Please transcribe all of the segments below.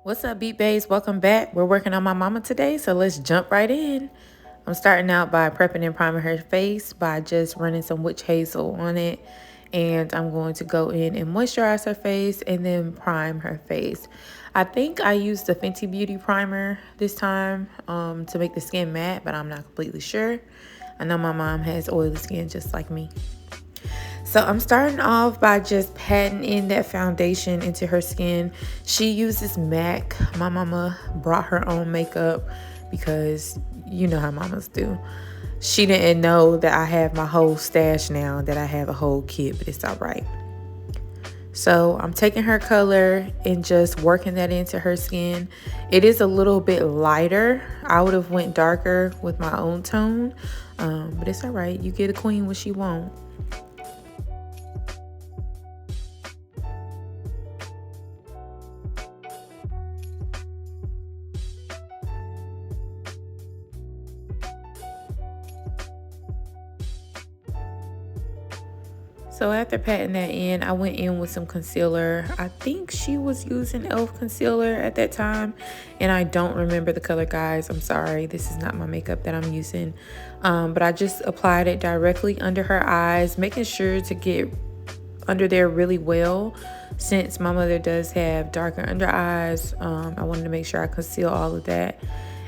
What's up, Beat Bays? Welcome back. We're working on my mama today, so let's jump right in. I'm starting out by prepping and priming her face by just running some witch hazel on it. And I'm going to go in and moisturize her face and then prime her face. I think I used the Fenty Beauty primer this time to make the skin matte, but I'm not completely sure. I know my mom has oily skin just like me. So I'm starting off by just patting in that foundation into her skin. She uses MAC. My mama brought her own makeup because you know how mamas do. She didn't know that I have my whole stash now, that I have a whole kit, but it's all right. So I'm taking her color and just working that into her skin. It is a little bit lighter. I would have went darker with my own tone, but it's all right. You get a queen when she won't. So after patting that in, I went in with some concealer. I think she was using e.l.f. concealer at that time, and I don't remember the color, guys. I'm sorry. This is not my makeup that I'm using. But I just applied it directly under her eyes, making sure to get under there really well. Since my mother does have darker under eyes, I wanted to make sure I conceal all of that.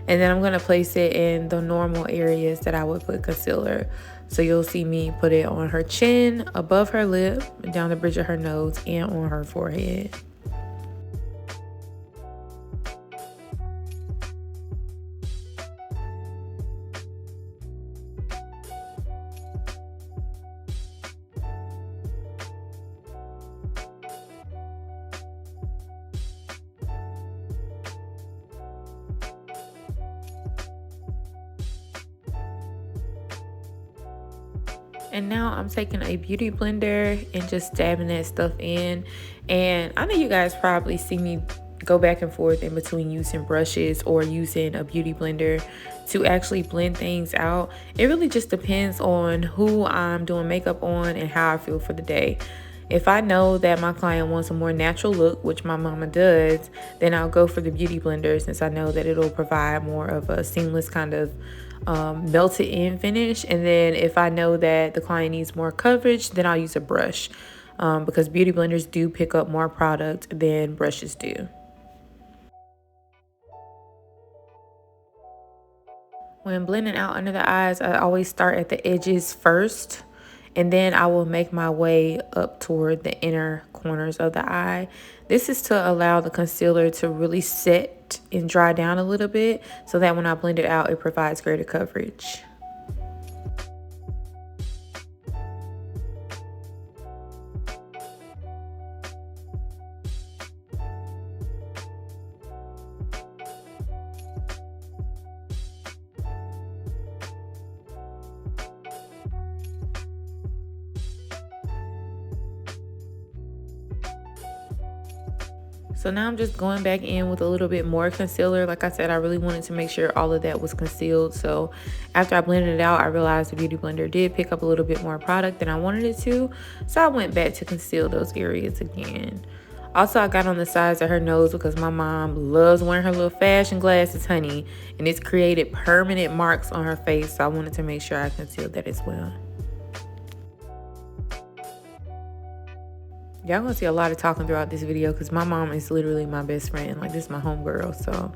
And then I'm going to place it in the normal areas that I would put concealer. So you'll see me put it on her chin, above her lip, down the bridge of her nose, and on her forehead. And now I'm taking a beauty blender and just dabbing that stuff in. And I know you guys probably see me go back and forth in between using brushes or using a beauty blender to actually blend things out. It really just depends on who I'm doing makeup on and how I feel for the day. If I know that my client wants a more natural look, which my mama does, then I'll go for the beauty blender since I know that it'll provide more of a seamless kind of melted in finish. And then if I know that the client needs more coverage, then I'll use a brush because beauty blenders do pick up more product than brushes do. When blending out under the eyes, I always start at the edges first, and then I will make my way up toward the inner corners of the eye. This is to allow the concealer to really set and dry down a little bit so that when I blend it out, it provides greater coverage. So now I'm just going back in with a little bit more concealer. Like I said, I really wanted to make sure all of that was concealed. So after I blended it out, I realized the beauty blender did pick up a little bit more product than I wanted it to. So I went back to conceal those areas again. Also, I got on the sides of her nose because my mom loves wearing her little fashion glasses, honey. And it's created permanent marks on her face. So I wanted to make sure I concealed that as well. Y'all gonna see a lot of talking throughout this video because my mom is literally my best friend. Like, this is my homegirl. So,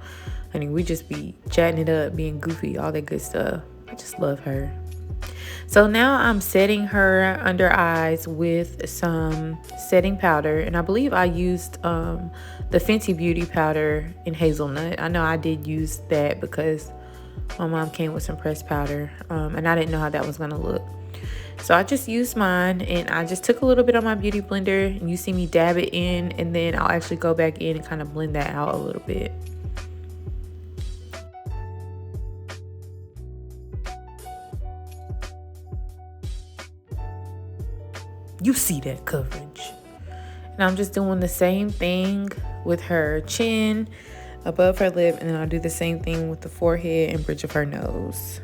honey, we just be chatting it up, being goofy, all that good stuff. I just love her. So now I'm setting her under eyes with some setting powder. And I believe I used the Fenty Beauty powder in hazelnut. I know I did use that because my mom came with some pressed powder. And I didn't know how that was gonna look. So I just used mine and I just took a little bit on my beauty blender and you see me dab it in, and then I'll actually go back in and kind of blend that out a little bit. You see that coverage. And I'm just doing the same thing with her chin, above her lip, and then I'll do the same thing with the forehead and bridge of her nose.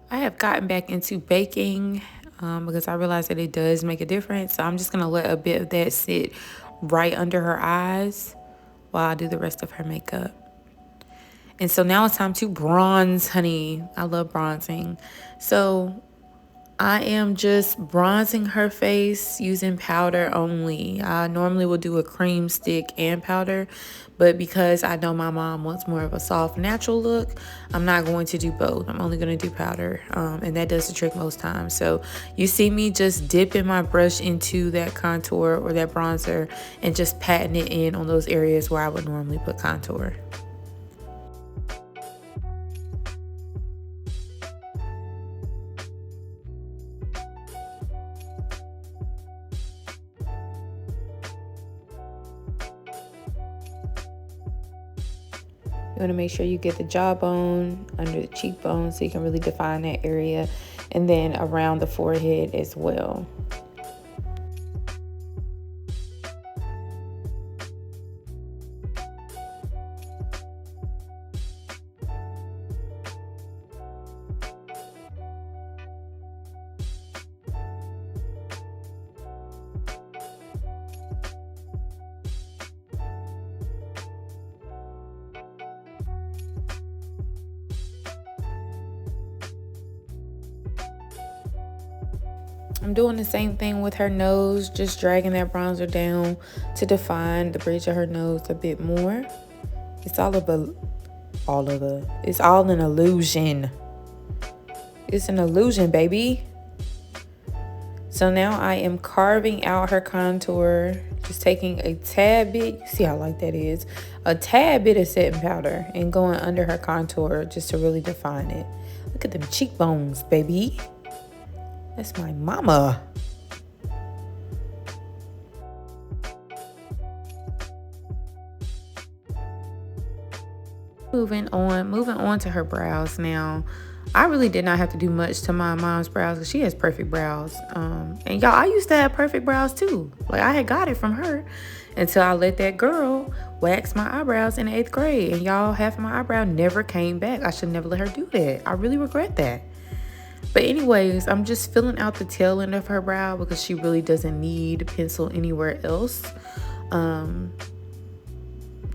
I have gotten back into baking because I realized that it does make a difference. So I'm just going to let a bit of that sit right under her eyes while I do the rest of her makeup. And so now it's time to bronze, honey. I love bronzing. So I am just bronzing her face using powder only. I normally will do a cream stick and powder, but because I know my mom wants more of a soft, natural look, I'm not going to do both. I'm only going to do powder, and that does the trick most times. So you see me just dipping my brush into that contour or that bronzer and just patting it in on those areas where I would normally put contour. You want to make sure you get the jawbone under the cheekbone so you can really define that area, and then around the forehead as well. I'm doing the same thing with her nose, just dragging that bronzer down to define the bridge of her nose a bit more. It's it's all an illusion. It's an illusion, baby. So now I am carving out her contour, just taking a tad bit, you see how light that is, a tad bit of setting powder and going under her contour just to really define it. Look at them cheekbones, baby. That's my mama. Moving on to her brows now. I really did not have to do much to my mom's brows because she has perfect brows. And y'all, I used to have perfect brows too. Like, I had got it from her until I let that girl wax my eyebrows in the 8th grade. And y'all, half of my eyebrow never came back. I should never let her do that. I really regret that. But anyways, I'm just filling out the tail end of her brow because she really doesn't need pencil anywhere else.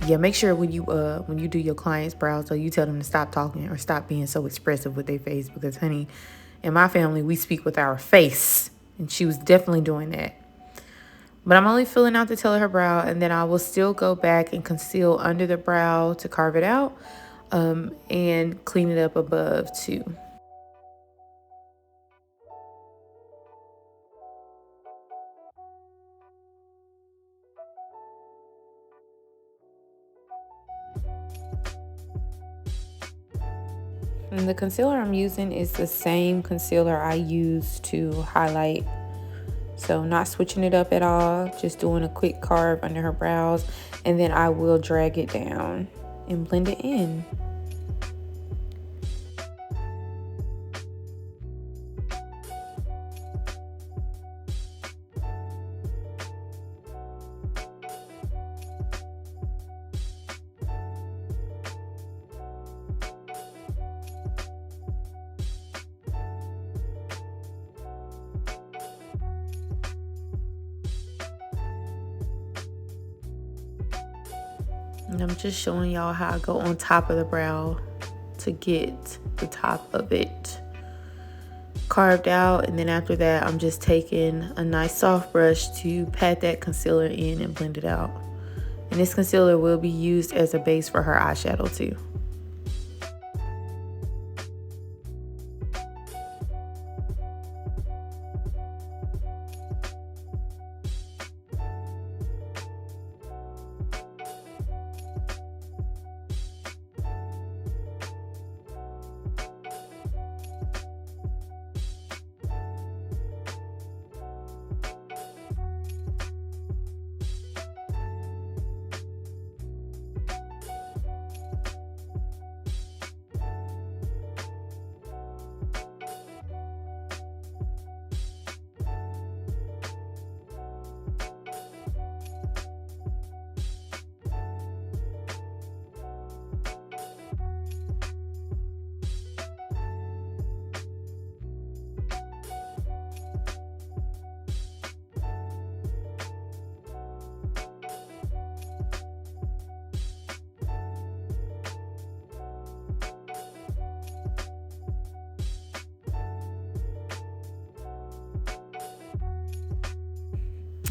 Yeah, make sure when you do your client's brows, though, you tell them to stop talking or stop being so expressive with their face, because honey, in my family we speak with our face, and she was definitely doing that. But I'm only filling out the tail of her brow, and then I will still go back and conceal under the brow to carve it out, and clean it up above too. And the concealer I'm using is the same concealer I use to highlight. So not switching it up at all, just doing a quick carve under her brows, and then I will drag it down and blend it in. And I'm just showing y'all how I go on top of the brow to get the top of it carved out. And then after that, I'm just taking a nice soft brush to pat that concealer in and blend it out. And this concealer will be used as a base for her eyeshadow too.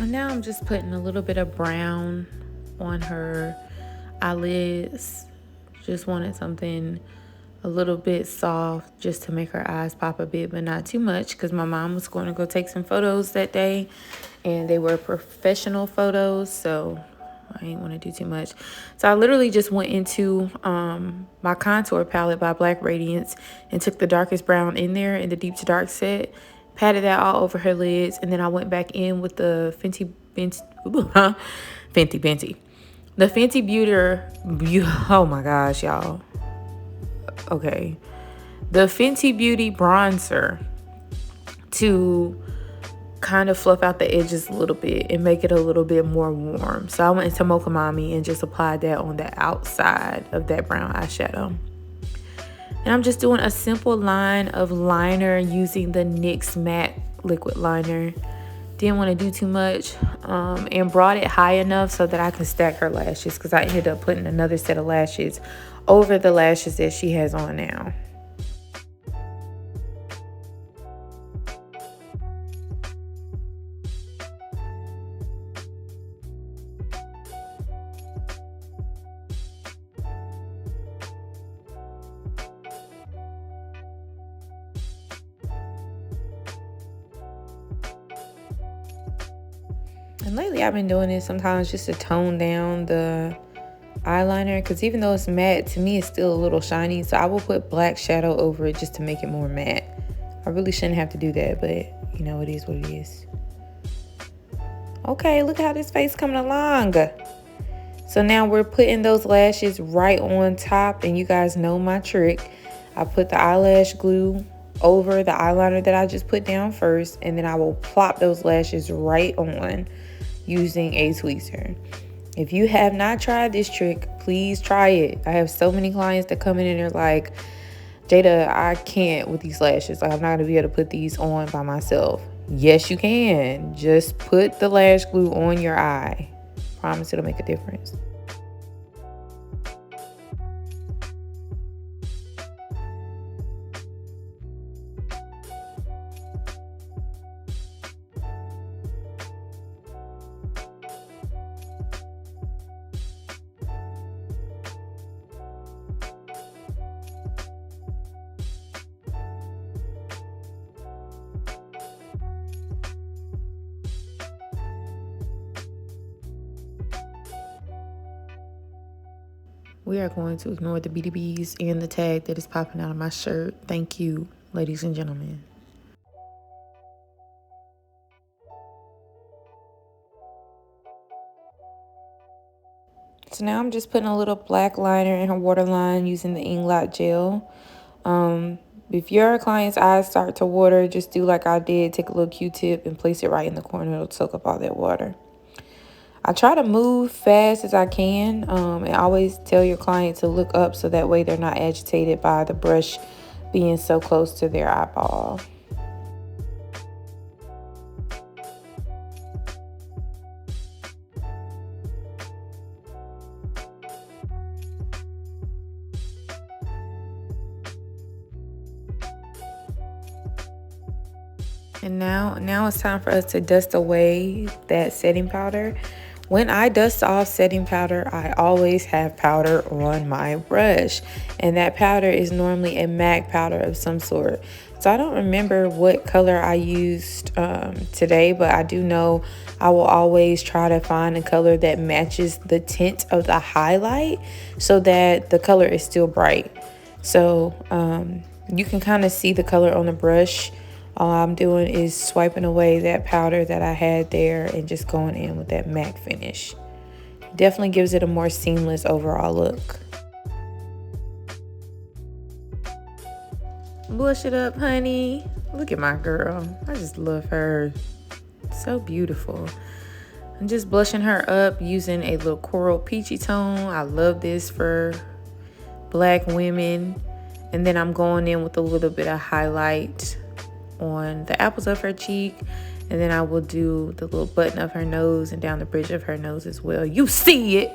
And now I'm just putting a little bit of brown on her eyelids. Just wanted something a little bit soft just to make her eyes pop a bit, but not too much, because my mom was going to go take some photos that day and they were professional photos, so I didn't want to do too much. So I literally just went into my contour palette by Black Radiance and took the darkest brown in there in the deep to dark set, patted that all over her lids, and then I went back in with the Fenty Beauty, oh my gosh, y'all. Okay. The Fenty Beauty bronzer to kind of fluff out the edges a little bit and make it a little bit more warm. So I went into Mocha Mami and just applied that on the outside of that brown eyeshadow. And I'm just doing a simple line of liner using the NYX matte liquid liner. Didn't want to do too much, and brought it high enough so that I can stack her lashes, because I ended up putting another set of lashes over the lashes that she has on now. And lately I've been doing this sometimes just to tone down the eyeliner, because even though it's matte, to me it's still a little shiny, so I will put black shadow over it just to make it more matte. I really shouldn't have to do that, but you know, it is what it is. Okay, look how this face coming along. So now we're putting those lashes right on top, and you guys know my trick. I put the eyelash glue over the eyeliner that I just put down first, and then I will plop those lashes right on using a tweezer. If you have not tried this trick, please try it. I have so many clients that come in and they're like, Jada, I can't with these lashes. Like, I'm not gonna be able to put these on by myself. Yes, you can. Just put the lash glue on your eye. Promise it'll make a difference. We are going to ignore the BDBs and the tag that is popping out of my shirt. Thank you, ladies and gentlemen. So now I'm just putting a little black liner in her waterline using the Inglot gel. If your client's eyes start to water, just do like I did. Take a little Q-tip and place it right in the corner. It'll soak up all that water. I try to move fast as I can, and always tell your client to look up so that way they're not agitated by the brush being so close to their eyeball. And now it's time for us to dust away that setting powder. When I dust off setting powder, I always have powder on my brush. And that powder is normally a MAC powder of some sort. So I don't remember what color I used today, but I do know I will always try to find a color that matches the tint of the highlight so that the color is still bright. So you can kind of see the color on the brush. All I'm doing is swiping away that powder that I had there and just going in with that matte finish. Definitely gives it a more seamless overall look. Blush it up, honey. Look at my girl. I just love her. So beautiful. I'm just blushing her up using a little coral peachy tone. I love this for black women. And then I'm going in with a little bit of highlight on the apples of her cheek, and then I will do the little button of her nose and down the bridge of her nose as well. You see it.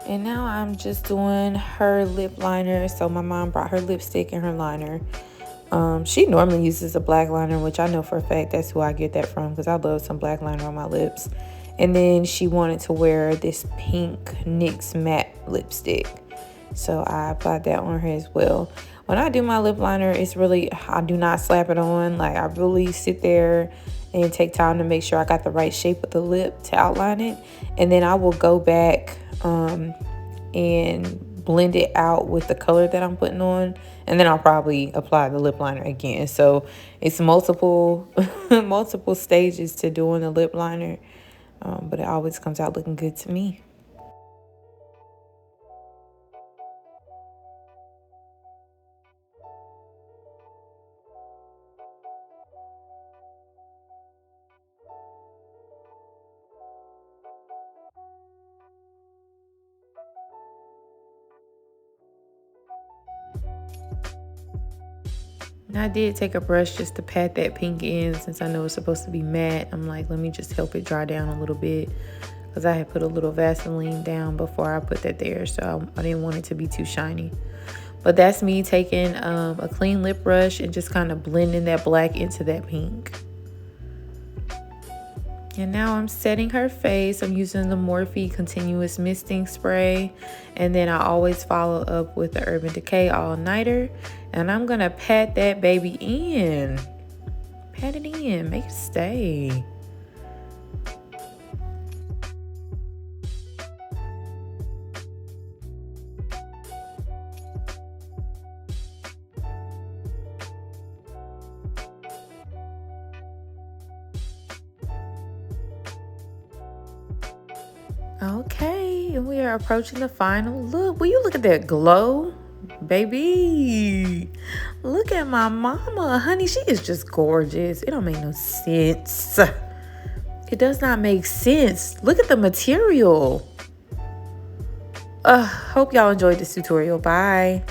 And now I'm just doing her lip liner. So my mom brought her lipstick and her liner. She normally uses a black liner, which I know for a fact that's who I get that from, because I love some black liner on my lips. And then she wanted to wear this pink NYX matte lipstick, so I applied that on her as well. When I do my lip liner, it's really, I do not slap it on. Like, I really sit there and take time to make sure I got the right shape of the lip to outline it. And then I will go back and blend it out with the color that I'm putting on, and then I'll probably apply the lip liner again. So it's multiple multiple stages to doing the lip liner, but it always comes out looking good to me. And I did take a brush just to pat that pink in, since I know it's supposed to be matte. I'm like, let me just help it dry down a little bit, because I had put a little Vaseline down before I put that there, so I didn't want it to be too shiny. But that's me taking a clean lip brush and just kind of blending that black into that pink. And now I'm setting her face. I'm using the Morphe Continuous Misting Spray. And then I always follow up with the Urban Decay All Nighter. And I'm going to pat that baby in. Pat it in. Make it stay. Okay, and we are approaching the final look. Will you look at that glow? Baby, look at my mama. Honey, she is just gorgeous. It don't make no sense. It does not make sense. Look at the material. Hope y'all enjoyed this tutorial. Bye.